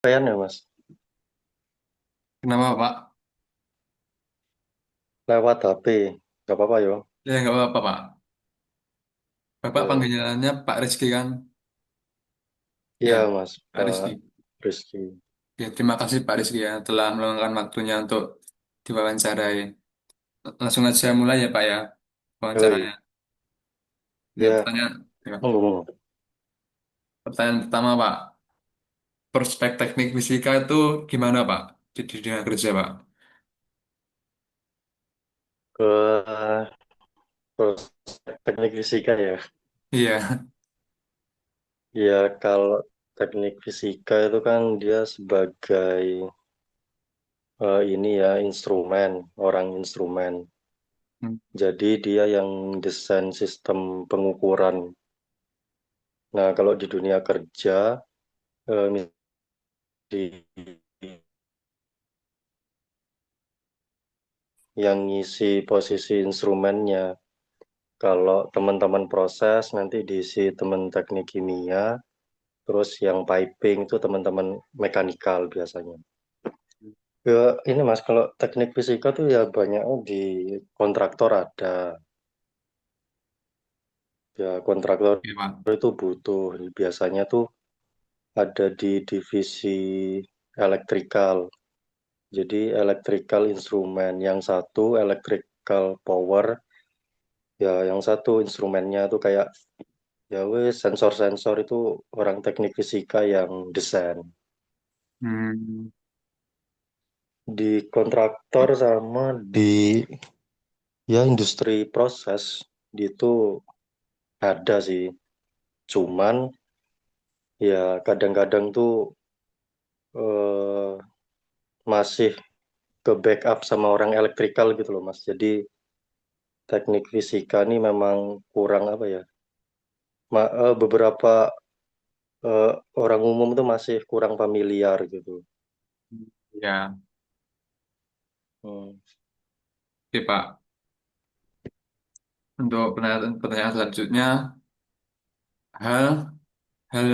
Kesampaian ya Mas, Kenapa Pak? lewat HP, nggak apa-apa yo. Ya nggak apa-apa Pak. Bapak Ya, panggilannya Pak Rizky kan? iya Ya, Mas, Pak Pak Rizky. Rizky. Ya, terima kasih Pak Rizky ya telah meluangkan waktunya untuk diwawancarai. Langsung aja mulai ya Pak ya wawancaranya. Yoi, Ya, ya, monggo monggo. pertanyaan pertama Pak. Prospek teknik fisika itu gimana Pak di dunia kerja Pak? Ke prospek teknik fisika ya. Iya. Ya kalau teknik fisika itu kan dia sebagai ini ya instrumen, orang instrumen. Hmm. Jadi dia yang desain sistem pengukuran. Nah kalau di dunia kerja di yang ngisi posisi instrumennya. Kalau teman-teman proses nanti diisi teman teknik kimia, terus yang piping itu teman-teman mekanikal biasanya. Ya ini Mas, kalau teknik fisika tuh ya banyak di kontraktor ada. Ya kontraktor Oke Pak. itu butuh. Biasanya tuh ada di divisi elektrikal. Jadi electrical instrumen, yang satu electrical power, ya yang satu instrumennya tuh kayak ya wes sensor-sensor itu orang teknik fisika yang desain. Hmm. Di kontraktor sama di ya industri proses itu ada sih. Cuman ya kadang-kadang tuh eh, masih ke backup sama orang elektrikal gitu loh Mas. Jadi teknik fisika ini memang kurang apa ya? Beberapa eh, orang umum tuh masih kurang familiar gitu. Ya, Hmm. oke Pak. Untuk pertanyaan selanjutnya, hal hal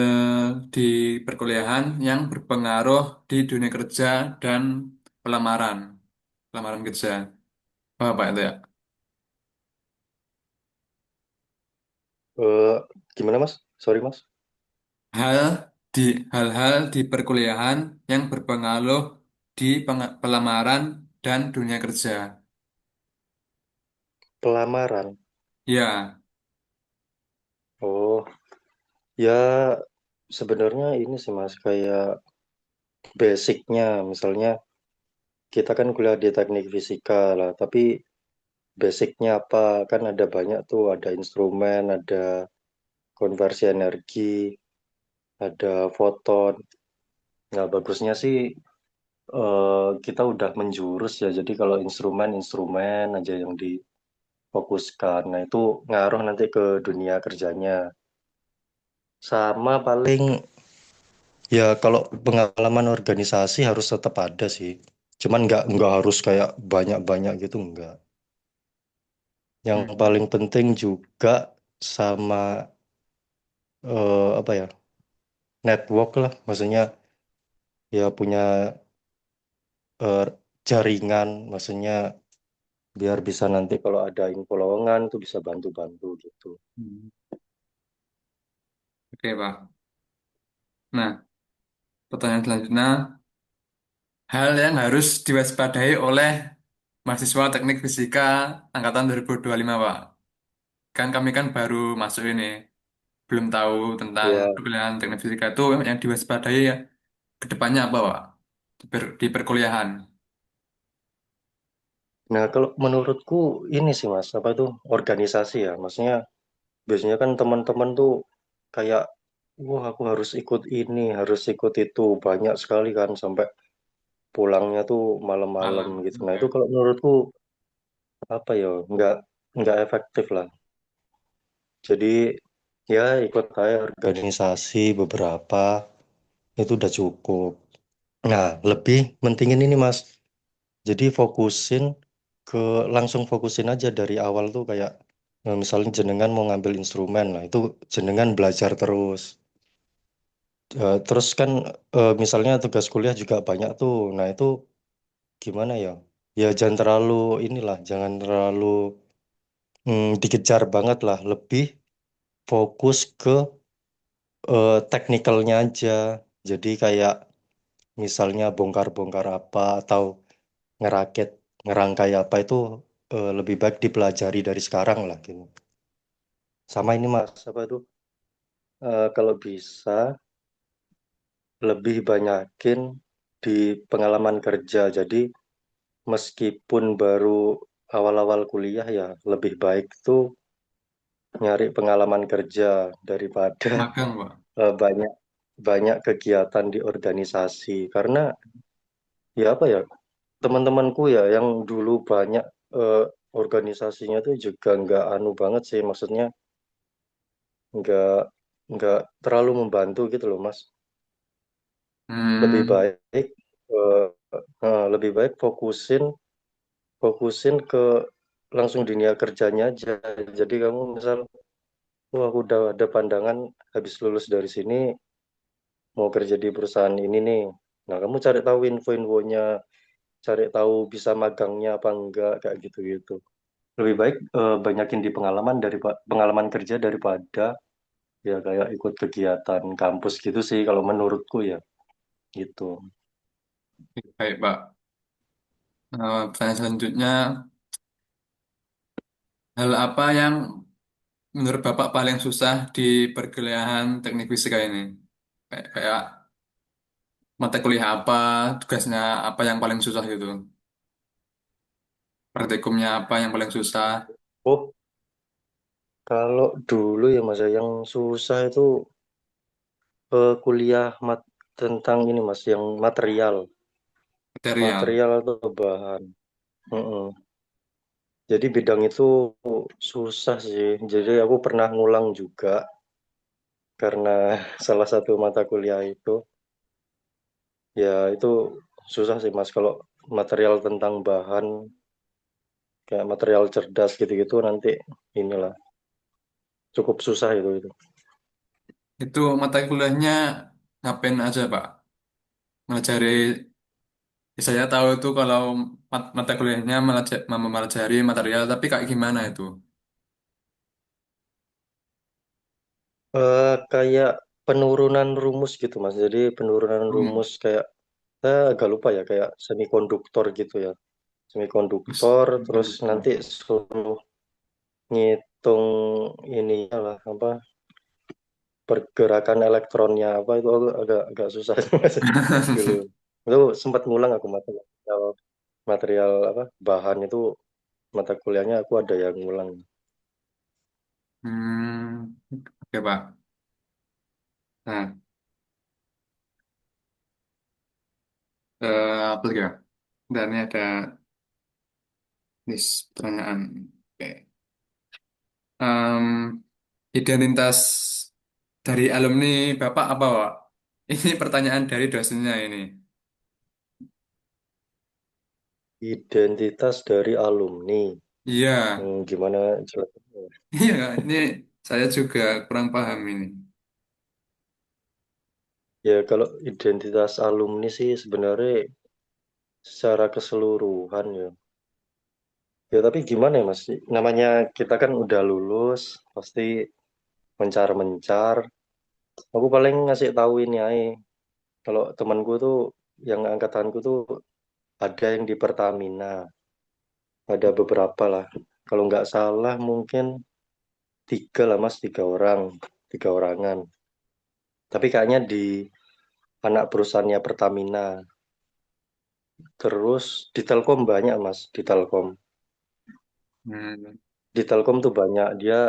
di perkuliahan yang berpengaruh di dunia kerja dan pelamaran, pelamaran kerja. Apa Pak itu ya? Eh, Gimana Mas? Sorry Mas. Hal di hal-hal di perkuliahan yang berpengaruh di pelamaran dan dunia kerja. Pelamaran. Ya, Oh, ya sebenarnya ini sih Mas kayak basicnya, misalnya kita kan kuliah di teknik fisika lah, tapi basicnya apa? Kan ada banyak tuh, ada instrumen, ada konversi energi, ada foton. Nah, bagusnya sih kita udah menjurus ya, jadi kalau instrumen-instrumen aja yang difokuskan. Nah, itu ngaruh nanti ke dunia kerjanya. Sama paling ya kalau pengalaman organisasi harus tetap ada sih. Cuman nggak harus kayak banyak-banyak gitu nggak. Yang hmm, paling penting juga sama apa ya network lah, maksudnya ya punya eh, jaringan, maksudnya biar bisa nanti kalau ada info lowongan tuh bisa bantu-bantu gitu. hmm. Oke Pak. Nah, pertanyaan selanjutnya, hal yang harus diwaspadai oleh mahasiswa teknik fisika angkatan 2025 Pak. Kan kami kan baru masuk ini, belum tahu tentang Ya, perkuliahan teknik fisika itu yang diwaspadai ya ke depannya apa Pak? Di perkuliahan. nah kalau menurutku ini sih Mas, apa itu organisasi ya, maksudnya biasanya kan teman-teman tuh kayak wah aku harus ikut ini, harus ikut itu, banyak sekali kan sampai pulangnya tuh malam-malam Malam. gitu. Nah itu Oke. kalau menurutku apa ya nggak efektif lah. Jadi ya ikut kayak organisasi beberapa itu udah cukup. Nah lebih pentingin ini Mas. Jadi ke langsung fokusin aja dari awal tuh kayak misalnya jenengan mau ngambil instrumen lah itu jenengan belajar terus. Terus kan misalnya tugas kuliah juga banyak tuh. Nah itu gimana ya? Ya jangan terlalu inilah, jangan terlalu dikejar banget lah. Lebih fokus ke teknikalnya aja. Jadi kayak misalnya bongkar-bongkar apa atau ngerakit, ngerangkai apa itu lebih baik dipelajari dari sekarang lah gitu. Sama ini Mas, apa tuh? Kalau bisa lebih banyakin di pengalaman kerja. Jadi meskipun baru awal-awal kuliah ya lebih baik tuh nyari pengalaman kerja daripada Magang, Pak. banyak banyak kegiatan di organisasi. Karena ya apa ya, teman-temanku ya yang dulu banyak eh, organisasinya tuh juga nggak anu banget sih, maksudnya nggak nggak terlalu membantu gitu loh Mas. Lebih Hmm, baik eh, lebih baik fokusin ke langsung dunia kerjanya aja. Jadi kamu misal, wah aku udah ada pandangan habis lulus dari sini mau kerja di perusahaan ini nih. Nah kamu cari tahu info-infonya, cari tahu bisa magangnya apa enggak kayak gitu-gitu. Lebih baik banyakin di pengalaman kerja daripada ya kayak ikut kegiatan kampus gitu sih kalau menurutku ya gitu. baik, Pak. Pertanyaan selanjutnya, hal apa yang menurut Bapak paling susah di perkuliahan teknik fisika ini? Kayak mata kuliah apa, tugasnya apa yang paling susah gitu? Praktikumnya apa yang paling susah? Oh, kalau dulu ya Mas ya, yang susah itu kuliah tentang ini Mas, yang material, Material. material atau bahan. Mm-mm. Jadi bidang itu susah sih. Jadi aku pernah ngulang juga karena salah satu mata kuliah itu, ya itu susah sih Mas. Kalau material tentang bahan, kayak material cerdas gitu-gitu nanti inilah cukup susah itu. Itu mata kuliahnya ngapain aja, Pak? Mempelajari, saya tahu itu kalau mata kuliahnya mempelajari material, tapi kayak gimana itu? Kayak penurunan rumus gitu Mas. Jadi penurunan Hmm. rumus kayak saya agak lupa ya, kayak semikonduktor gitu ya. Terus, Semikonduktor terus konduktor. nanti suruh ngitung ininya lah apa, pergerakan elektronnya apa itu aku agak agak susah Mas, dulu. Itu sempat ngulang aku material apa bahan itu, mata kuliahnya aku ada yang ngulang. Hmm, oke, Pak. Nah, apa lagi ya? Dan ini ada list pertanyaan. Oke. Em, Identitas dari alumni Bapak apa, Pak? Ini pertanyaan dari dosennya ini. Identitas dari alumni. Iya, Gimana jelasnya? iya, ini saya juga kurang paham ini. Ya kalau identitas alumni sih sebenarnya secara keseluruhan ya. Ya tapi gimana ya Mas? Namanya kita kan udah lulus, pasti mencar-mencar. Aku paling ngasih tahu ini aja. Kalau temanku tuh, yang angkatanku tuh ada yang di Pertamina, ada beberapa lah. Kalau nggak salah mungkin tiga lah Mas, tiga orangan. Tapi kayaknya di anak perusahaannya Pertamina. Terus di Telkom banyak Mas, di Telkom. Hmm, Di Telkom tuh banyak, dia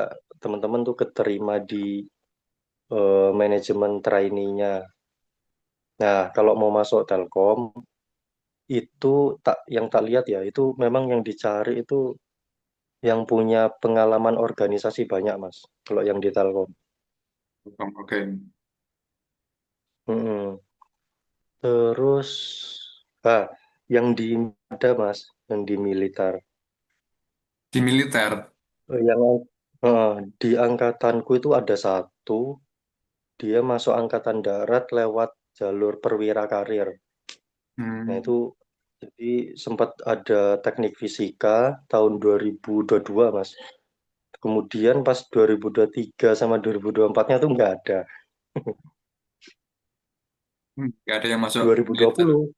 teman-teman tuh keterima di manajemen trainee-nya. Nah, kalau mau masuk Telkom itu yang tak lihat ya, itu memang yang dicari itu yang punya pengalaman organisasi banyak, Mas. Kalau yang di Telkom. oke. Mm-mm. Terus, ah, yang di ada Mas, yang di militer. Di militer. Yang di angkatanku itu ada satu, dia masuk angkatan darat lewat jalur perwira karir. Nah Hmm. itu jadi sempat ada teknik fisika tahun 2022 Mas. Kemudian pas 2023 sama 2024-nya tuh nggak ada. Nggak ada yang masuk militer. 2020.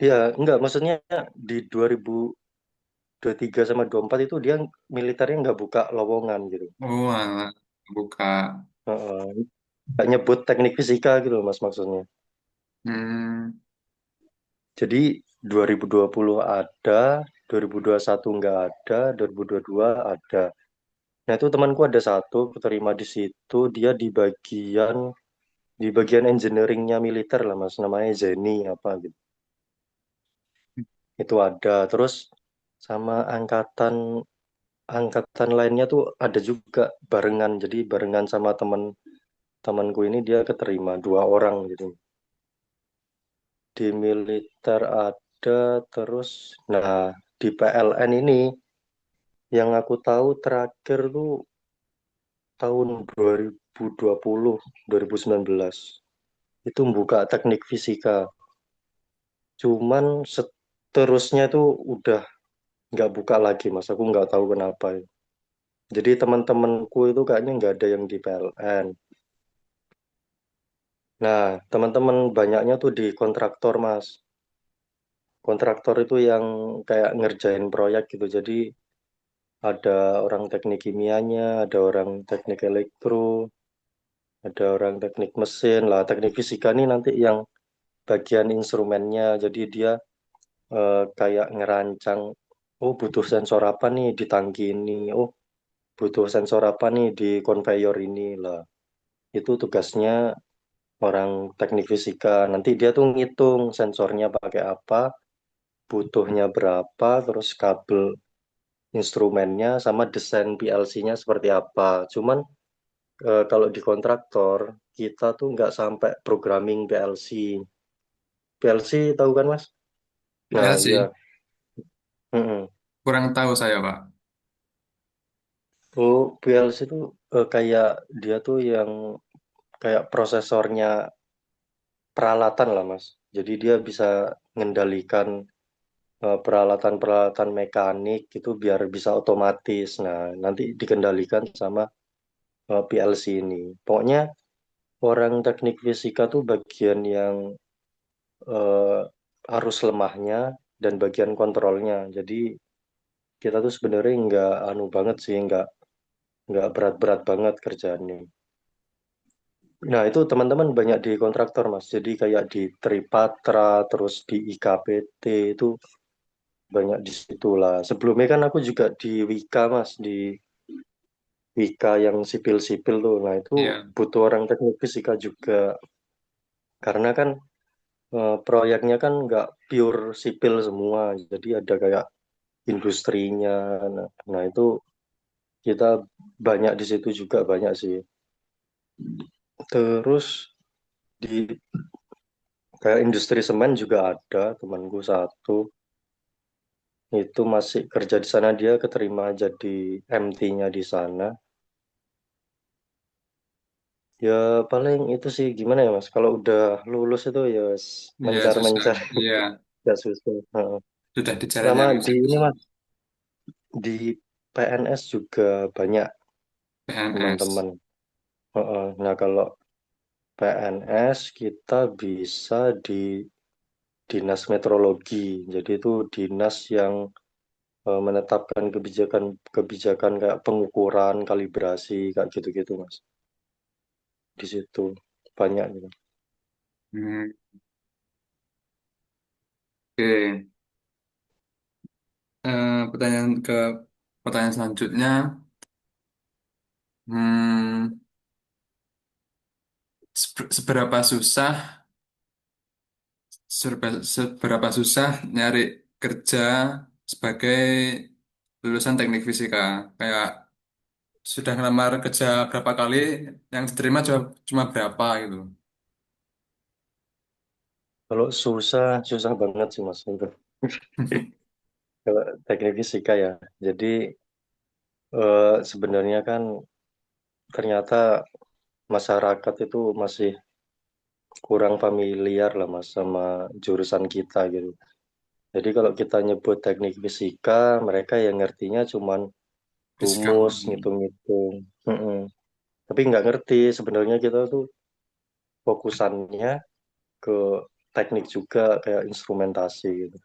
Ya, enggak, maksudnya di 2023 sama 24 itu dia militernya nggak buka lowongan gitu. Oh, alah. Buka. Heeh. Nggak nyebut teknik fisika gitu loh, Mas maksudnya. Hmm. Jadi 2020 ada, 2021 nggak ada, 2022 ada. Nah itu temanku ada satu keterima di situ, dia di bagian engineeringnya militer lah Mas, namanya Zeni apa gitu. Itu ada. Terus sama angkatan angkatan lainnya tuh ada juga barengan. Jadi barengan sama temanku ini dia keterima dua orang gitu. Di militer ada terus. Nah di PLN ini yang aku tahu terakhir tuh tahun 2020, 2019 itu buka teknik fisika. Cuman seterusnya tuh udah nggak buka lagi mas. Aku nggak tahu kenapa. Jadi teman-temanku itu kayaknya nggak ada yang di PLN. Nah, teman-teman banyaknya tuh di kontraktor, Mas. Kontraktor itu yang kayak ngerjain proyek gitu. Jadi ada orang teknik kimianya, ada orang teknik elektro, ada orang teknik mesin. Lah, teknik fisika nih nanti yang bagian instrumennya. Jadi dia kayak ngerancang, oh butuh sensor apa nih di tangki ini. Oh, butuh sensor apa nih di conveyor ini lah. Itu tugasnya orang teknik fisika. Nanti dia tuh ngitung sensornya pakai apa, butuhnya berapa, terus kabel instrumennya sama desain PLC-nya seperti apa. Cuman kalau di kontraktor kita tuh nggak sampai programming PLC. PLC tahu kan Mas? Nah iya, PLC. mm-mm. Kurang tahu saya, Pak. Oh PLC itu kayak dia tuh yang kayak prosesornya peralatan lah Mas. Jadi dia bisa mengendalikan peralatan-peralatan mekanik itu biar bisa otomatis. Nah, nanti dikendalikan sama PLC ini. Pokoknya orang teknik fisika tuh bagian yang eh, arus lemahnya dan bagian kontrolnya. Jadi kita tuh sebenarnya nggak anu banget sih, nggak berat-berat banget kerjaannya. Nah, itu teman-teman banyak di kontraktor, Mas. Jadi kayak di Tripatra, terus di IKPT itu banyak di situ lah. Sebelumnya kan aku juga di Wika, Mas, di Wika yang sipil-sipil tuh. Nah, itu Iya. butuh orang teknik fisika juga. Karena kan proyeknya kan nggak pure sipil semua. Jadi ada kayak industrinya. Nah, itu kita banyak di situ juga banyak sih. Terus di kayak industri semen juga ada temanku satu. Itu masih kerja di sana dia keterima jadi MT-nya di sana. Ya paling itu sih gimana ya Mas. Kalau udah lulus itu ya Iya, susah. mencar-mencar. Iya. Gak susah. Heeh. Sudah di jalan Sama yang di ini susah. Mas, di PNS juga banyak PNS. teman-teman. Heeh. Nah kalau PNS kita bisa di dinas metrologi. Jadi itu dinas yang menetapkan kebijakan kayak pengukuran, kalibrasi, kayak gitu-gitu Mas. Di situ banyak gitu. Hmm. Oke. Pertanyaan selanjutnya. Hmm, seberapa susah, seberapa susah nyari kerja sebagai lulusan teknik fisika? Kayak sudah ngelamar kerja berapa kali, yang diterima cuma berapa gitu. Kalau susah, susah banget sih Mas itu. Kalau teknik fisika ya. Jadi sebenarnya kan ternyata masyarakat itu masih kurang familiar lah mas sama jurusan kita gitu. Jadi kalau kita nyebut teknik fisika, mereka yang ngertinya cuman Fisika rumus, murni. ngitung-ngitung. Mm-mm. Tapi nggak ngerti sebenarnya kita tuh fokusannya ke teknik juga kayak instrumentasi gitu.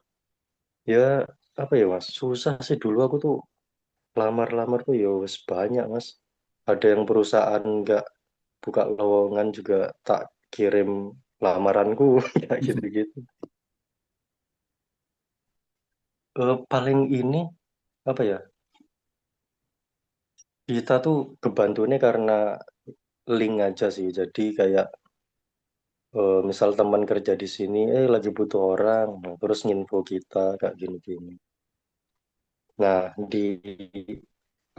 Ya apa ya mas, susah sih dulu aku tuh lamar-lamar tuh ya wes banyak mas. Ada yang perusahaan nggak buka lowongan juga tak kirim lamaranku ya gitu-gitu. Paling ini apa ya? Kita tuh kebantunya karena link aja sih. Jadi kayak misal teman kerja di sini, lagi butuh orang, nah, terus nginfo kita kayak gini-gini. Nah,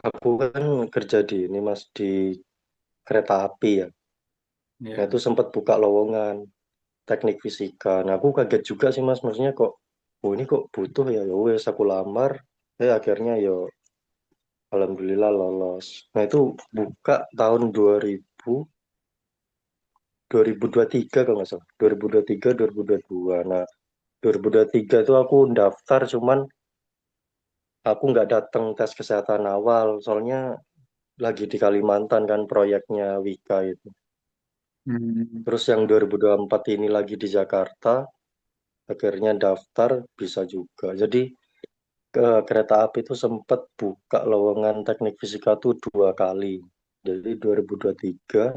aku kan kerja di ini Mas di kereta api ya. Nah, Ya. itu sempat buka lowongan teknik fisika. Nah, aku kaget juga sih Mas, maksudnya kok oh ini kok butuh ya. Ya wes aku lamar, akhirnya yo alhamdulillah lolos. Nah, itu buka tahun 2023 kalau nggak salah. 2023, 2022. Nah, 2023 itu aku daftar cuman aku nggak datang tes kesehatan awal soalnya lagi di Kalimantan kan proyeknya Wika itu. Hmm. Terus yang 2024 ini lagi di Jakarta, akhirnya daftar bisa juga. Jadi ke kereta api itu sempat buka lowongan teknik fisika tuh 2 kali. Jadi 2023,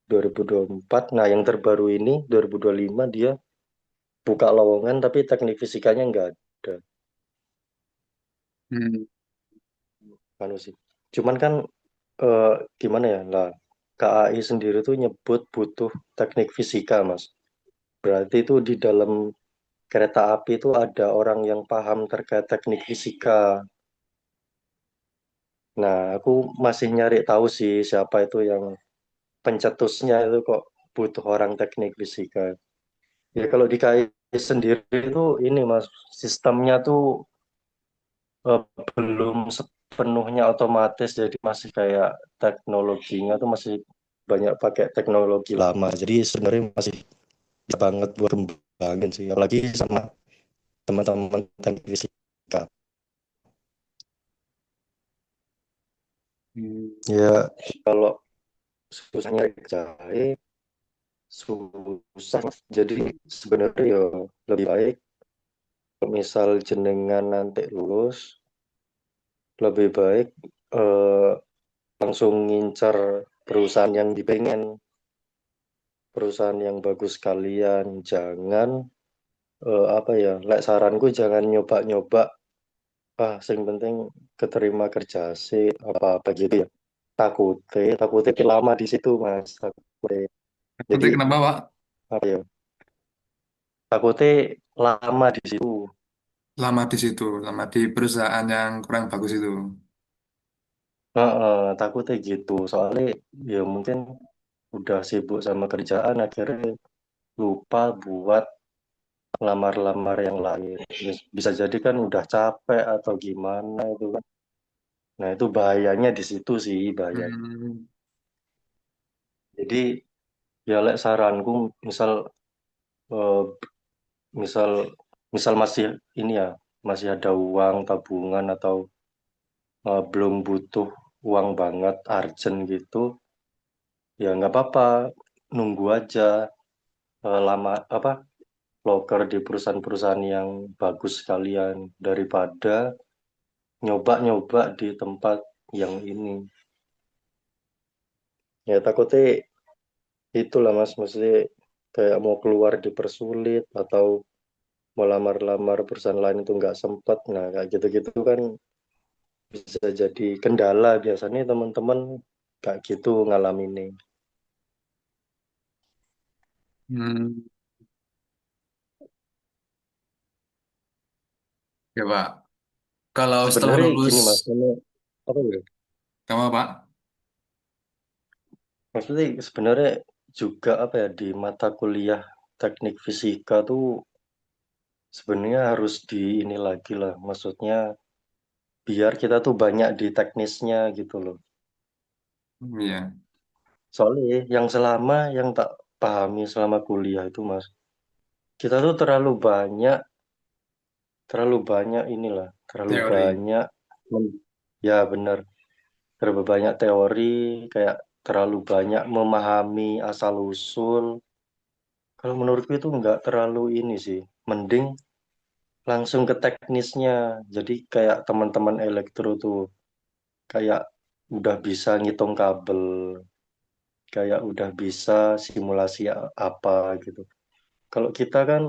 2024. Nah, yang terbaru ini 2025 dia buka lowongan tapi teknik fisikanya nggak ada. Hmm. Anu sih. Cuman kan eh, gimana ya? Lah, KAI sendiri tuh nyebut butuh teknik fisika, Mas. Berarti itu di dalam kereta api itu ada orang yang paham terkait teknik fisika. Nah, aku masih nyari tahu sih siapa itu yang pencetusnya itu kok butuh orang teknik fisika. Ya kalau di KAI sendiri itu ini Mas, sistemnya tuh eh, belum sepenuhnya otomatis, jadi masih kayak teknologinya tuh masih banyak pakai teknologi lama. Jadi sebenarnya masih bisa banget buat kembangin sih, apalagi sama teman-teman teknik fisika. Hmm. Ya kalau susahnya kerjain susah, jadi sebenarnya ya lebih baik misal jenengan nanti lulus, lebih baik eh, langsung ngincar perusahaan yang dipengen, perusahaan yang bagus kalian. Jangan apa ya, lek saranku jangan nyoba-nyoba sing penting keterima kerja sih apa-apa gitu ya. Takutnya lama di situ mas, takutnya. Jadi Berarti kenapa, Pak? apa ya, takutnya lama di situ. Lama di situ, lama di perusahaan yang kurang bagus itu. Takutnya gitu soalnya ya mungkin udah sibuk sama kerjaan akhirnya lupa buat lamar-lamar yang lain. Bisa jadi kan udah capek atau gimana itu kan. Nah itu bahayanya di situ sih bahaya. Hmm. Jadi ya lek saranku misal eh, misal misal masih ini ya masih ada uang tabungan atau belum butuh uang banget urgent gitu, ya nggak apa-apa, nunggu aja lama apa loker di perusahaan-perusahaan yang bagus sekalian daripada nyoba-nyoba di tempat yang ini. Ya takutnya itulah mas, maksudnya kayak mau keluar dipersulit atau melamar-lamar perusahaan lain itu nggak sempat. Nah kayak gitu-gitu kan bisa jadi kendala biasanya teman-teman kayak gitu ngalamin. Hmm. Ya, Pak. Kalau setelah Sebenarnya lulus, gini mas, apa ya? kamu, Pak? Maksudnya sebenarnya juga apa ya, di mata kuliah teknik fisika tuh sebenarnya harus di ini lagi lah. Maksudnya biar kita tuh banyak di teknisnya gitu loh. Iya. Soalnya yang tak pahami selama kuliah itu Mas, kita tuh terlalu banyak inilah, terlalu Teori. banyak, ya benar, terlalu banyak teori, kayak terlalu banyak memahami asal usul. Kalau menurutku itu nggak terlalu ini sih, mending langsung ke teknisnya. Jadi kayak teman-teman elektro tuh, kayak udah bisa ngitung kabel, kayak udah bisa simulasi apa gitu. Kalau kita kan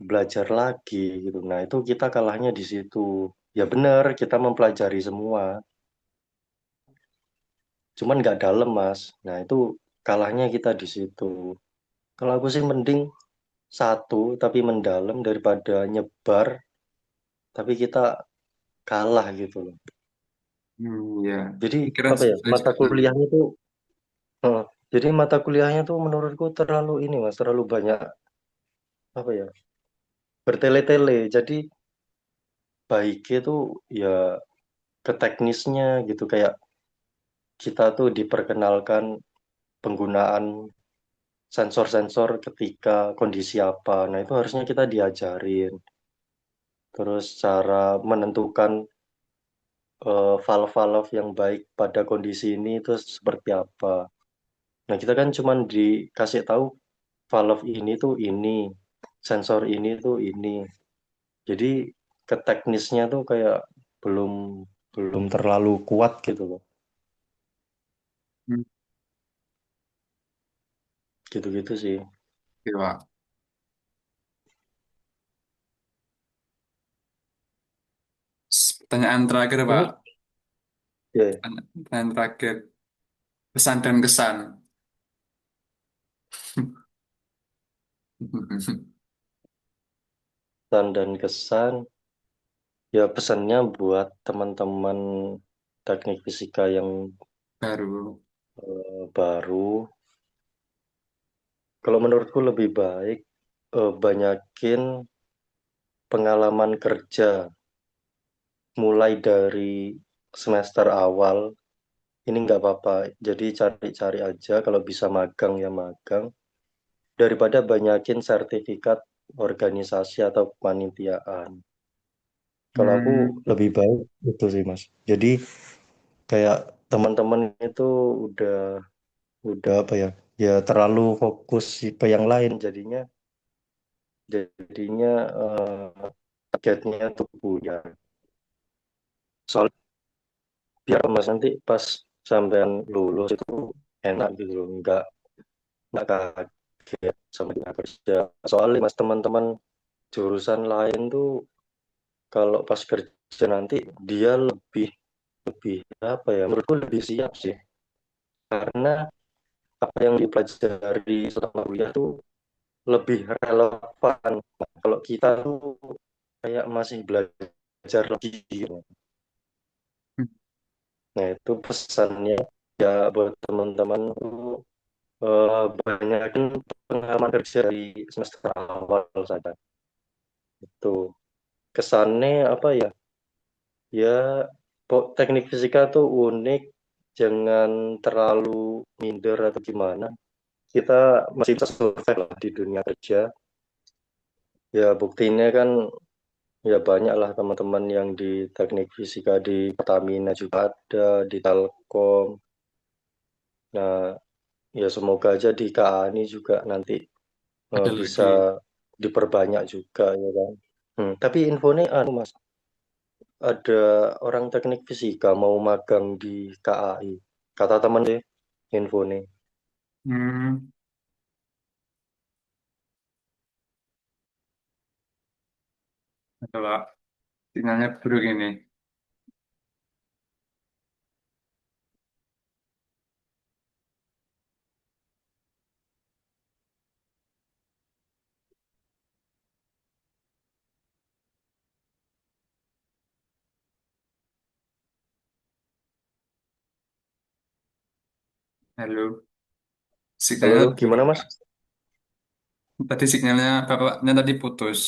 belajar lagi gitu. Nah, itu kita kalahnya di situ. Ya benar, kita mempelajari semua, cuman nggak dalam, Mas. Nah, itu kalahnya kita di situ. Kalau aku sih mending satu tapi mendalam daripada nyebar tapi kita kalah gitu loh. Ya. Jadi Pikiran apa ya? Mata seperti itu. kuliahnya tuh eh, jadi mata kuliahnya tuh menurutku terlalu ini, Mas, terlalu banyak apa ya? Bertele-tele. Jadi baiknya tuh ya ke teknisnya gitu, kayak kita tuh diperkenalkan penggunaan sensor-sensor ketika kondisi apa. Nah, itu harusnya kita diajarin. Terus cara menentukan valve-valve yang baik pada kondisi ini itu seperti apa. Nah, kita kan cuman dikasih tahu valve ini tuh ini, sensor ini tuh ini. Jadi ke teknisnya tuh kayak belum belum terlalu kuat gitu loh. Hmm. Gitu-gitu sih. Oke, Pak. Pertanyaan terakhir, Pak. Ini ya, Pertanyaan terakhir. Pesan dan kesan. pesan dan kesan. Ya pesannya buat teman-teman teknik fisika yang Baru. baru. Kalau menurutku lebih baik banyakin pengalaman kerja mulai dari semester awal. Ini nggak apa-apa. Jadi cari-cari aja kalau bisa magang ya magang. Daripada banyakin sertifikat organisasi atau kepanitiaan. Kalau aku Hmm. lebih baik itu sih Mas. Jadi kayak teman-teman itu udah udah apa ya? Ya terlalu fokus ke yang lain jadinya targetnya tuh ya. Soal biar Mas nanti pas sampean lulus itu enak gitu loh, nggak kaget sama dunia kerja. Soalnya Mas teman-teman jurusan lain tuh kalau pas kerja nanti dia lebih lebih apa ya? Menurutku lebih siap sih karena apa yang dipelajari selama kuliah tuh lebih relevan. Nah, kalau kita tuh kayak masih belajar lagi gitu. Nah, itu pesannya ya buat teman-teman tuh banyakin pengalaman kerja di semester awal saja. Itu kesannya apa ya? Ya, teknik fisika tuh unik, jangan terlalu minder atau gimana. Kita masih bisa survive lah di dunia kerja. Ya, buktinya kan ya banyak lah teman-teman yang di teknik fisika di Pertamina juga ada, di Telkom. Nah, ya semoga aja di KA ini juga nanti Ada bisa lagi. diperbanyak juga ya kan. Tapi infonya anu Mas, ada orang teknik fisika mau magang di KAI. Kata teman deh infonya. Hmm. Ada, Pak. Sinyalnya buruk ini. Halo. Halo, Sinyalnya buruk, gimana Mas? Pak. Tadi sinyalnya bapaknya tadi putus.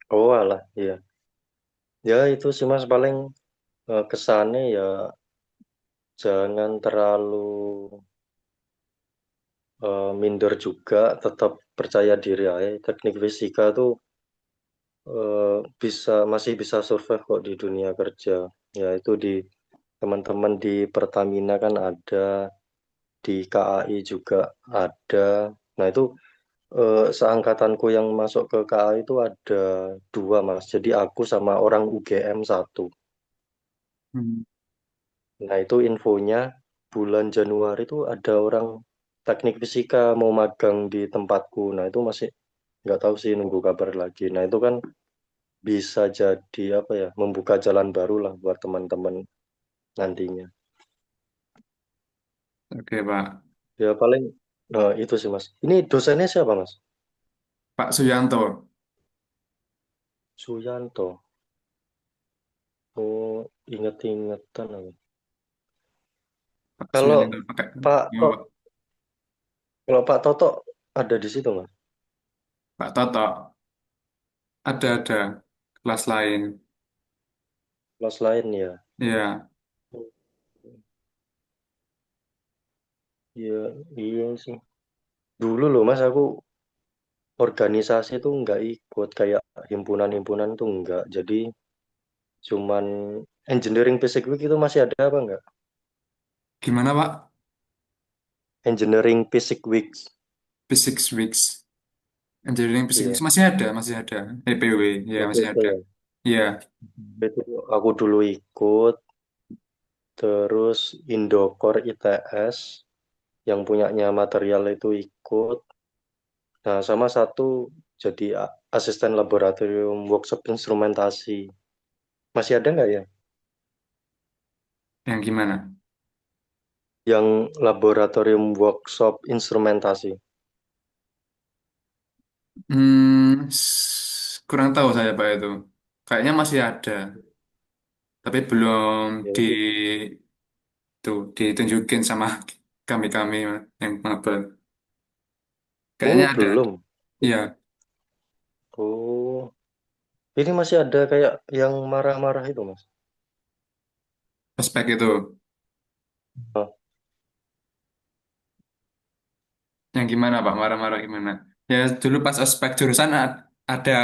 Oh alah, iya. Ya itu sih Mas paling kesannya ya jangan terlalu minder juga, tetap percaya diri aja. Teknik fisika tuh masih bisa survive kok di dunia kerja. Ya itu di teman-teman di Pertamina kan ada, di KAI juga ada. Nah itu seangkatanku yang masuk ke KAI itu ada dua Mas. Jadi aku sama orang UGM satu. Hmm. Nah itu infonya bulan Januari itu ada orang teknik fisika mau magang di tempatku. Nah itu masih nggak tahu sih, nunggu kabar lagi. Nah itu kan bisa jadi apa ya, membuka jalan baru lah buat teman-teman nantinya. Oke, Pak. Ya paling itu sih Mas. Ini dosennya siapa Mas? Pak Suyanto. Suyanto. Oh, inget-ingetan aku. Pak Kalau Suyanto pakai. Pak Oh, Tok, kalau Pak Toto ada di situ Mas. Pak Toto. Ada kelas lain. Kelas lain ya. Iya. Iya, iya sih. Dulu loh Mas, aku organisasi tuh nggak ikut, kayak himpunan-himpunan tuh nggak. Jadi cuman engineering basic week itu masih ada apa nggak? Gimana, Pak? Engineering basic weeks. Physics Weeks. Engineering Physics Iya, masih ada, masih ada. EPW, ya masih OPT ada. ya. Iya. Itu aku dulu ikut, terus Indokor ITS yang punyanya material itu ikut. Nah, sama satu jadi asisten laboratorium workshop instrumentasi. Masih ada nggak ya? Yang gimana? Yang laboratorium workshop instrumentasi. Kurang tahu saya, Pak itu. Kayaknya masih ada, tapi belum Ya, di ditunjukin sama kami-kami yang maba. Kayaknya oh, ada. belum. Iya, Oh, ini masih ada kayak yang marah-marah itu, Mas. ospek itu. Oh, Yang gimana, Pak? Marah-marah gimana? Ya, dulu pas ospek jurusan ada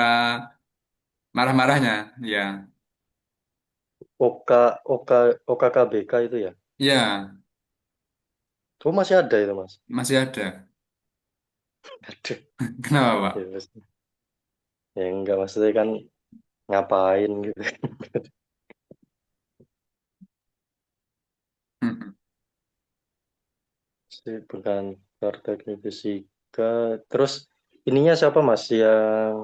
marah-marahnya. Ya, OK, OK, OKKBK itu ya. ya, Oh, masih ada itu, Mas. masih ada. Aduh, Kenapa, Pak? ya, Mas. Ya enggak, maksudnya kan ngapain gitu. Mm-mm. Sih, bukan teknik fisika. Terus ininya siapa, Mas? Yang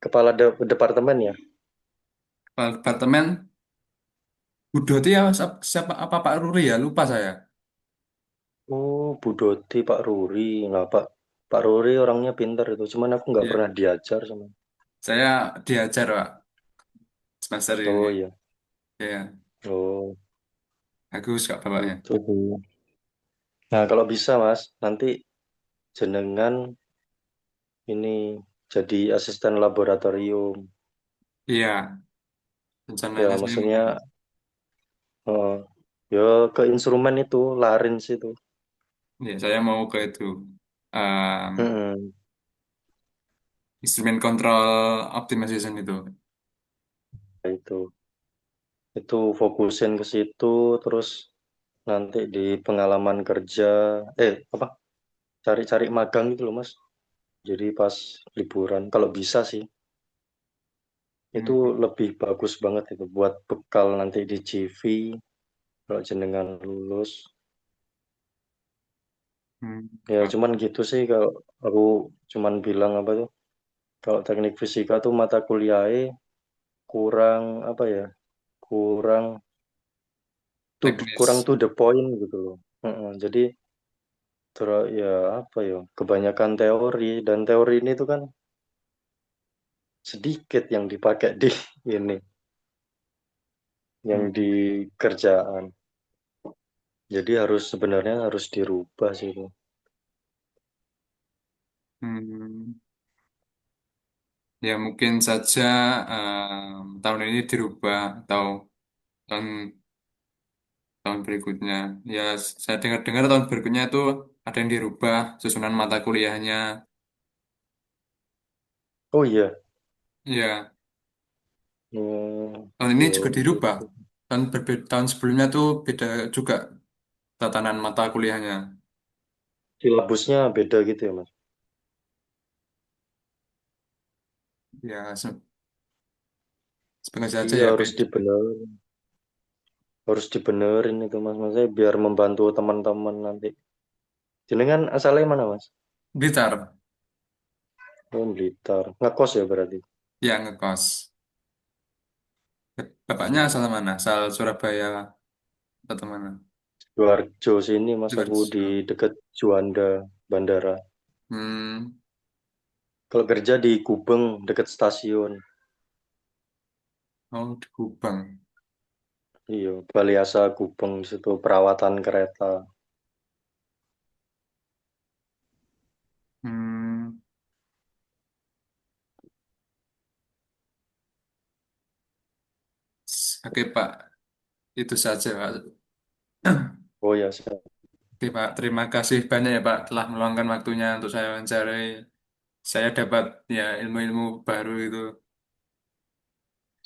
kepala departemen ya? Kepala departemen Budoti ya, siapa apa Pak Ruri ya? Lupa saya. Oh, Bu Doti, Pak Ruri. Nah, Pak Ruri orangnya pintar itu. Cuman aku nggak Ya, pernah diajar sama. saya diajar, Pak, semester ini. Oh iya. Ya, Oh, bagus Kak bapaknya. itu tuh. Nah, kalau bisa, Mas, nanti jenengan ini jadi asisten laboratorium. Iya, Ya, rencananya saya mau. maksudnya eh, ya ke instrumen itu, Larins itu. Ya, saya mau ke itu. em, Mm-mm, Instrumen control optimization itu. itu. Itu fokusin ke situ, terus nanti di pengalaman kerja, apa? Cari-cari magang gitu loh, Mas. Jadi pas liburan, kalau bisa sih, itu Hmm, lebih bagus banget itu buat bekal nanti di CV kalau jenengan lulus. Ya Pak. cuman gitu sih, kalau aku cuman bilang apa tuh, kalau teknik fisika tuh mata kuliahnya kurang apa ya, kurang kurang Teknis. to the point gitu loh. Jadi ya apa ya, kebanyakan teori, dan teori ini tuh kan sedikit yang dipakai di ini, yang Hmm, di kerjaan. Jadi sebenarnya harus dirubah sih itu. hmm. Ya mungkin saja tahun ini dirubah atau tahun tahun berikutnya. Ya saya dengar-dengar tahun berikutnya itu ada yang dirubah susunan mata kuliahnya. Oh iya. Ya, tahun ini Oke, juga oke, dirubah. oke. Tahun sebelumnya tuh beda juga tatanan mata kuliahnya. Silabusnya beda gitu ya, Mas? Ya, semoga saja Iya, ya harus beda. dibenerin. Harus dibenerin itu, Mas. Maksudnya biar membantu teman-teman nanti. Jenengan asalnya mana, Mas? Blitar, Oh, Blitar. Ngekos ya berarti? yang ngekos. Bapaknya asal Hmm. mana? Asal Surabaya atau mana? Sidoarjo sini, Mas. Aku di Sidoarjo. dekat Juanda, bandara. Hmm, Kalau kerja di Gubeng, dekat stasiun. oh di Gubang. Iya, Baliasa Gubeng di situ perawatan kereta. Hmm, oke Pak, itu saja Pak. Oh ya, siap, Oke Pak, terima kasih banyak ya Pak telah meluangkan waktunya untuk saya wawancarai. Saya dapat ya ilmu-ilmu baru itu.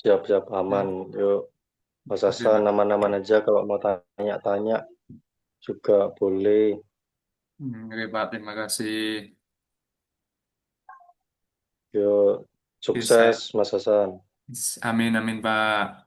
siap, siap, Ya, aman. Yuk, Mas kasih Hasan, Pak. nama-nama aja kalau mau tanya-tanya juga boleh. Oke Pak, terima kasih. Yuk, Oke, saya, sukses, Mas Hasan. amin amin Pak.